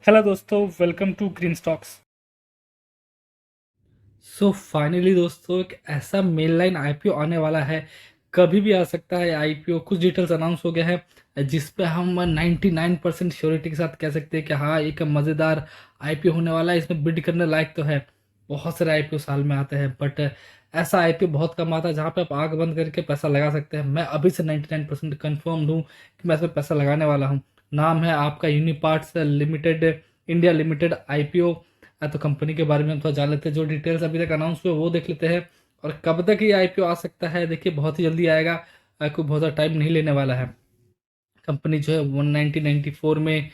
Hello दोस्तों, welcome to Green Stocks. So finally दोस्तों, एक ऐसा मेन लाइन आईपीओ आने वाला है। कभी भी आ सकता है आईपीओ। कुछ डिटेल्स अनाउंस हो गए हैं जिस पे हम 99% श्योरिटी के साथ कह सकते हैं कि हाँ, एक मज़ेदार आईपीओ होने वाला है। इसमें बिड करने लायक तो है। बहुत सारे आईपीओ साल में आते हैं, बट ऐसा आईपीओ बहुत कम आता है जहाँ पे आप आग बंद करके पैसा लगा सकते हैं। मैं अभी से 99% कन्फर्म हूँ कि मैं इसमें पैसा लगाने वाला हूँ। नाम है आपका Uniparts limited India limited IPO. तो कंपनी के बारे में हम थोड़ा जान लेते हैं। जो डिटेल्स अभी तक अनाउंस हुए वो देख लेते हैं, और कब तक ये आईपीओ आ सकता है। देखिए, बहुत ही जल्दी आएगा। कोई बहुत ज़्यादा टाइम नहीं लेने वाला है। कंपनी जो है 1994 में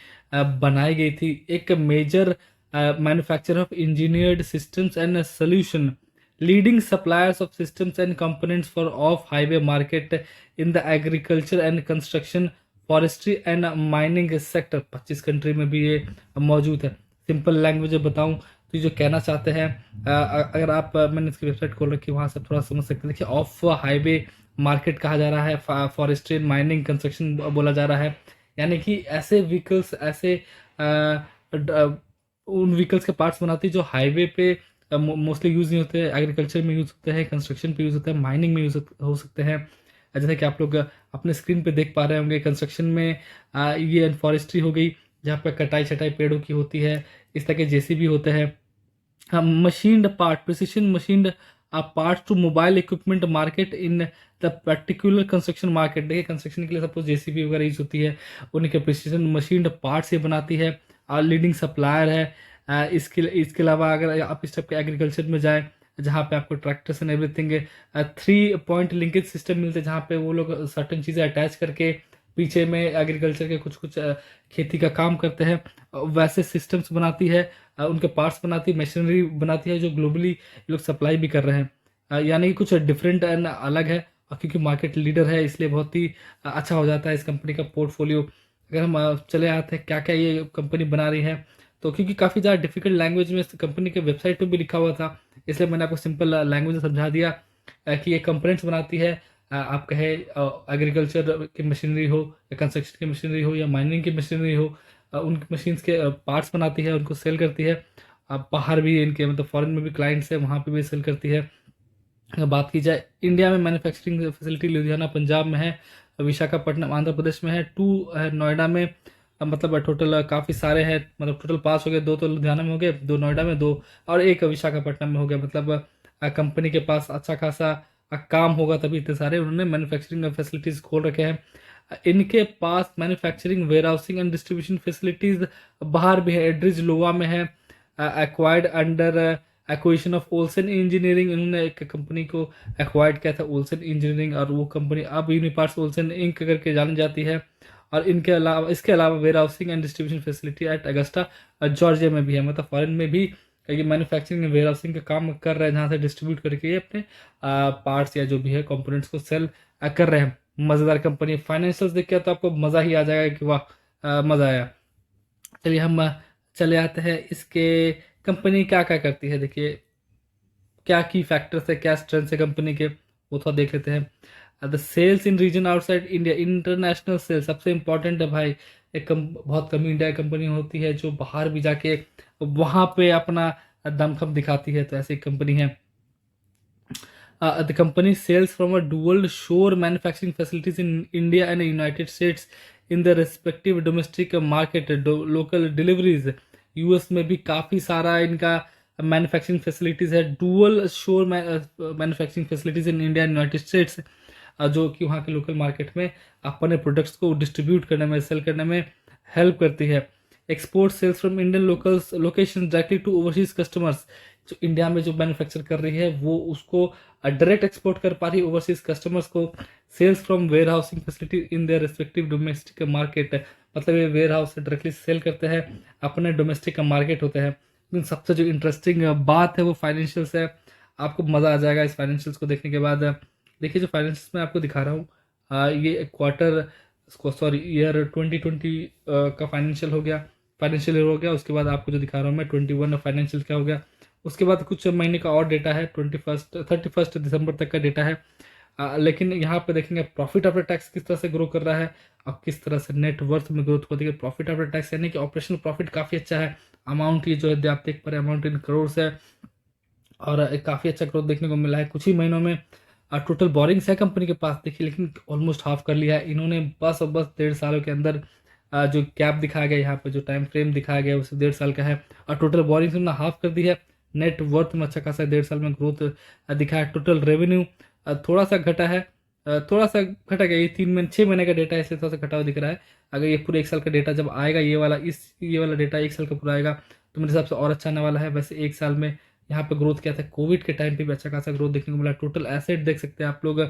बनाई गई थी। एक major manufacturer of engineered systems and solution, leading suppliers of systems and components for off highway market in the agriculture and construction, forestry and mining sector. 25 country में भी ये मौजूद है। सिंपल लैंग्वेज में बताऊं तो ये जो कहना चाहते हैं, अगर आप मैंने इसकी वेबसाइट खोल रखी है, वहाँ से थोड़ा समझ सकते हैं। देखिए, ऑफ हाईवे मार्केट कहा जा रहा है, फॉरेस्ट्री एंड माइनिंग कंस्ट्रक्शन बोला जा रहा है। यानी कि ऐसे व्हीकल्स, ऐसे उन व्हीकल्स के पार्ट्स बनाती है जो हाईवे पे मोस्टली यूज़ नहीं होते हैं। एग्रीकल्चर में यूज़ होते हैं, कंस्ट्रक्शन पे यूज़ होते हैं, माइनिंग में यूज़ हो सकते हैं। जैसे कि आप लोग अपने स्क्रीन पे देख पा रहे होंगे, कंस्ट्रक्शन में ये फॉरेस्ट्री हो गई जहाँ पे कटाई छटाई पेड़ों की होती है। इस तरह के जेसीबी होते हैं। Machined part, precision machined parts to mobile equipment market in the particular construction market. देखिए, कंस्ट्रक्शन के लिए सपोज जेसीबी वगैरह यूज होती है, उनके प्रिसिशन मशीन्ड पार्ट्स ये बनाती है। लीडिंग सप्लायर है। इसके अलावा अगर आप इस टाइप के एग्रीकल्चर में जाए, जहाँ पे आपको tractors and everything 3 point linkage system मिलते हैं, जहाँ पे वो लोग सर्टन चीज़ें अटैच करके पीछे में एग्रीकल्चर के कुछ कुछ खेती का काम करते हैं। वैसे सिस्टम्स बनाती है, उनके पार्ट्स बनाती है, मशीनरी बनाती है, जो ग्लोबली लोग सप्लाई भी कर रहे हैं। यानी कि कुछ डिफरेंट एंड अलग है। और क्योंकि मार्केट लीडर है, इसलिए बहुत ही अच्छा हो जाता है इस कंपनी का पोर्टफोलियो। अगर हम चले आते हैं क्या क्या ये कंपनी बना रही है, तो क्योंकि काफ़ी ज़्यादा डिफिकल्ट लैंग्वेज में इस कंपनी के वेबसाइट पे भी लिखा हुआ था, इसलिए मैंने आपको सिंपल लैंग्वेज में समझा दिया कि ये कंपोनेंट्स बनाती है। आप कहे एग्रीकल्चर की मशीनरी हो, या कंस्ट्रक्शन की मशीनरी हो, या माइनिंग की मशीनरी हो, उन मशीन्स के पार्ट्स बनाती है, उनको सेल करती है। अब बाहर भी इनके मतलब फॉरेन में भी क्लाइंट्स है, वहाँ पे भी सेल करती है। अगर बात की जाए इंडिया में, मैन्युफैक्चरिंग फैसिलिटी लुधियाना पंजाब में है, विशाखापट्टनम आंध्र प्रदेश में है, 2 है नोएडा में। मतलब टोटल काफ़ी सारे हैं। मतलब टोटल 5 हो गए, 2 तो लुधियाना में हो गए, 2 नोएडा में, 2 और 1 विशाखापट्टनम में हो गया। मतलब कंपनी के पास अच्छा खासा काम होगा, तभी इतने सारे उन्होंने मैन्युफैक्चरिंग फैसिलिटीज़ खोल रखे हैं। इनके पास manufacturing warehousing and distribution facilities बाहर भी है। एड्रिज लोवा में है, acquired under acquisition of Olsen engineering. इन्होंने एक कंपनी को एक्वायर्ड किया था, ओल्सन इंजीनियरिंग, और वो कंपनी अब यूनिपार्ट्स ओल्सन इंक करके जानी जाती है। और इसके अलावा warehousing and distribution facility at Augusta Georgia में भी है। मतलब फॉरेन में भी ये मैन्युफैक्चरिंग वेयर हाउसिंग का काम कर रहे हैं, जहाँ से डिस्ट्रीब्यूट करके ये अपने पार्ट्स या जो भी है कंपोनेंट्स को सेल कर रहे हैं। मज़ेदार कंपनी। फाइनेंशियल्स देख के तो आपको मज़ा ही आ जाएगा कि वाह, मज़ा आया। चलिए हम चले आते हैं इसके कंपनी क्या क्या करती है। देखिए, क्या की फैक्टर्स है, क्या स्ट्रेंथ है कंपनी के, वो थोड़ा देख लेते हैं। The sales in region outside India, international sales सबसे इंपॉर्टेंट है भाई। बहुत कम इंडिया कंपनी होती है जो बाहर भी जाके वहाँ पे अपना दमखम दिखाती है, तो ऐसी कंपनी है। The company sells from a dual shore manufacturing facilities in India and the United States in the respective domestic market, local deliveries। US में भी काफ़ी सारा इनका मैन्युफैक्चरिंग फैसिलिटीज़ है। डुअल शोर manufacturing facilities in India and United states, जो कि वहाँ के लोकल मार्केट में अपने प्रोडक्ट्स को डिस्ट्रीब्यूट करने में, सेल करने में हेल्प करती है। Export sales from Indian locals location directly to overseas customers. जो इंडिया में जो मैन्युफैक्चर कर रही है वो उसको डायरेक्ट एक्सपोर्ट कर पा रही है ओवरसीज कस्टमर्स को। Sales from warehousing facility in their respective domestic market, मतलब ये वेयर हाउस से डायरेक्टली सेल करते हैं, अपने डोमेस्टिक मार्केट होते हैं। लेकिन सबसे जो इंटरेस्टिंग बात है वो फाइनेंशियल्स है। आपको मज़ा आ जाएगा इस फाइनेंशियल्स को देखने के बाद। देखिए, जो फाइनेंशियल्स मैं आपको दिखा रहा हूँ, ये क्वार्टर, सॉरी ईयर 2020 का फाइनेंशियल हो गया, फाइनेंशियल ईयर हो गया। उसके बाद आपको जो दिखा रहा हूँ मैं 21 फाइनेंशियल क्या हो गया। उसके बाद कुछ महीने का और डेटा है, 31 दिसंबर तक का डेटा है। लेकिन यहाँ पे देखेंगे प्रॉफिट आफ्टर टैक्स किस तरह से ग्रो कर रहा है और किस तरह से नेट वर्थ में ग्रोथ होती है। प्रॉफिट आफ्टर टैक्स यानी कि ऑपरेशनल प्रॉफिट काफ़ी अच्छा है, अमाउंट ये जो है आप देख पा रहे हैं अमाउंट इन करोड़ है, और एक काफ़ी अच्छा ग्रोथ देखने को मिला है कुछ ही महीनों में। टोटल बोरिंग्स है कंपनी के पास देखिए, लेकिन ऑलमोस्ट हाफ कर लिया है इन्होंने बस और बस 1.5 सालों के अंदर। जो गैप दिखाया गया यहाँ पे, जो टाइम फ्रेम दिखाया गया उसे 1.5 साल का है, और टोटल बोरिंग्स उन्होंने हाफ कर दी है। नेट वर्थ में अच्छा खासा 1.5 साल में ग्रोथ दिखा है। टोटल रेवेन्यू थोड़ा सा घटा है, थोड़ा सा घटा गया, ये 6 महीने का डेटा है इसलिए थोड़ा सा घटा हुआ दिख रहा है। अगर ये पूरे 1 साल का डेटा जब आएगा, ये वाला डेटा 1 साल का पूरा आएगा तो मेरे हिसाब से और अच्छा आने वाला है। वैसे 1 साल में यहाँ पे ग्रोथ क्या था, कोविड के टाइम पे भी अच्छा खासा ग्रोथ देखने को मिला। टोटल एसेट देख सकते हैं आप लोग,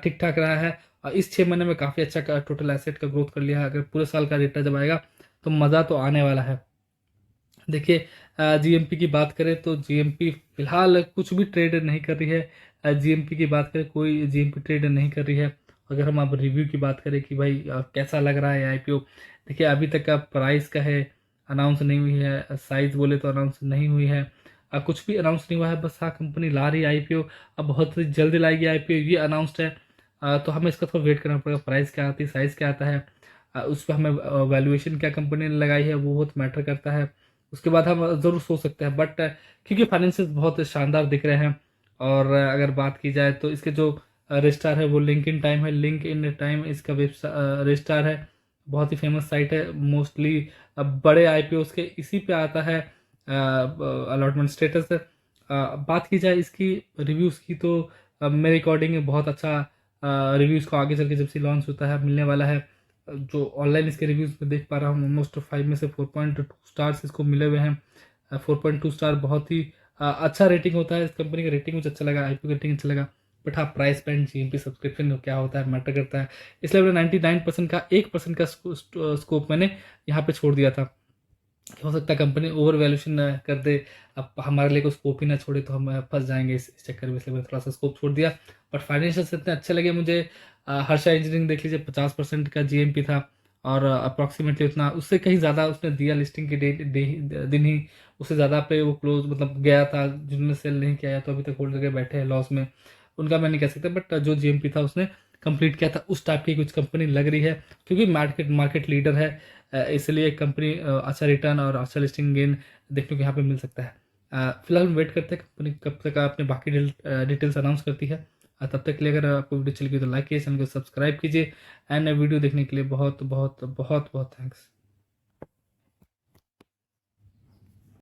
ठीक ठाक रहा है, और इस 6 महीने में काफ़ी अच्छा टोटल एसेट का ग्रोथ कर लिया है। अगर पूरे साल का डेटा जब आएगा तो मज़ा तो आने वाला है। देखिए जीएमपी की बात करें तो जीएमपी फिलहाल कुछ भी ट्रेड नहीं कर रही है। जीएमपी की बात करें, कोई जीएमपी ट्रेड नहीं कर रही है। अगर हम अब रिव्यू की बात करें कि भाई कैसा लग रहा है आईपीओ, देखिए अभी तक का प्राइस का है अनाउंस नहीं हुई है, साइज बोले तो अनाउंस नहीं हुई है, कुछ भी अनाउंस नहीं हुआ है। बस हाँ कंपनी ला रही है आईपीओ, अब बहुत ही जल्दी लाएगी आईपीओ, ये अनाउंस्ड है। तो हमें इसका थोड़ा वेट करना पड़ेगा, प्राइस क्या आती है, साइज़ क्या आता है, उस पर हमें वैल्यूएशन क्या कंपनी ने लगाई है वो बहुत मैटर करता है। उसके बाद हम ज़रूर सोच सकते हैं, बट क्योंकि फाइनेंशियल बहुत शानदार दिख रहे हैं। और अगर बात की जाए तो इसके जो रजिस्ट्रार है वो लिंक इन टाइम है, लिंक इन टाइम इसका वेब रजिस्ट्रार है, बहुत ही फेमस साइट है। मोस्टली बड़े आईपीओस के इसी पे आता है अलॉटमेंट स्टेटस। बात की जाए इसकी रिव्यूज़ की तो मेरे अकॉर्डिंग बहुत अच्छा रिव्यूज़ को आगे चल के जब से लॉन्च होता है मिलने वाला है। जो ऑनलाइन इसके रिव्यूज़ में देख पा रहा हूँ ऑलमोस्ट 5 में से 4.2 स्टार्स इसको मिले हुए हैं। 4.2 स्टार बहुत ही अच्छा रेटिंग होता है। इस कंपनी का रेटिंग मुझे अच्छा लगा, आईपीओ का रेटिंग अच्छा लगा। बट हाँ प्राइस बैंड जीएमपी सब्सक्रिप्शन क्या होता है मैटर करता है, इसलिए मैंने 99% का 1% का स्कोप मैंने यहाँ पे छोड़ दिया था। हो सकता है कंपनी ओवर वैल्यूशन कर दे, अब हमारे लिए कोई स्कोप ही ना छोड़े तो हम फंस जाएंगे इस चक्कर में, इसलिए मैंने थोड़ा सा स्कोप छोड़ दिया। बट फाइनेंशियल इतने अच्छे लगे मुझे। हर्षा इंजीनियरिंग देख लीजिए 50% का जीएमपी था, और अप्रॉक्सीमेटली उतना उससे कहीं ज़्यादा उसने दिया लिस्टिंग के दिन ही, उससे ज़्यादा पे वो क्लोज मतलब गया था। जिन्होंने सेल नहीं किया तो अभी तक होल्ड करके बैठे हैं लॉस में, उनका मैं नहीं कह सकता। बट जो जीएमपी था उसने कंप्लीट किया था, उस टाइप की कुछ कंपनी लग रही है, क्योंकि मार्केट मार्केट लीडर है। इसलिए कंपनी अच्छा रिटर्न और अच्छा लिस्टिंग गेन देखने को यहाँ पे मिल सकता है। फिलहाल हम वेट करते हैं कंपनी कब तक अपने बाकी डिटेल्स अनाउंस करती है। तब तक के लिए अगर आपको वीडियो चली गई तो लाइक कीजिए, चैनल को सब्सक्राइब कीजिए, एंड वीडियो देखने के लिए बहुत बहुत बहुत बहुत थैंक्स।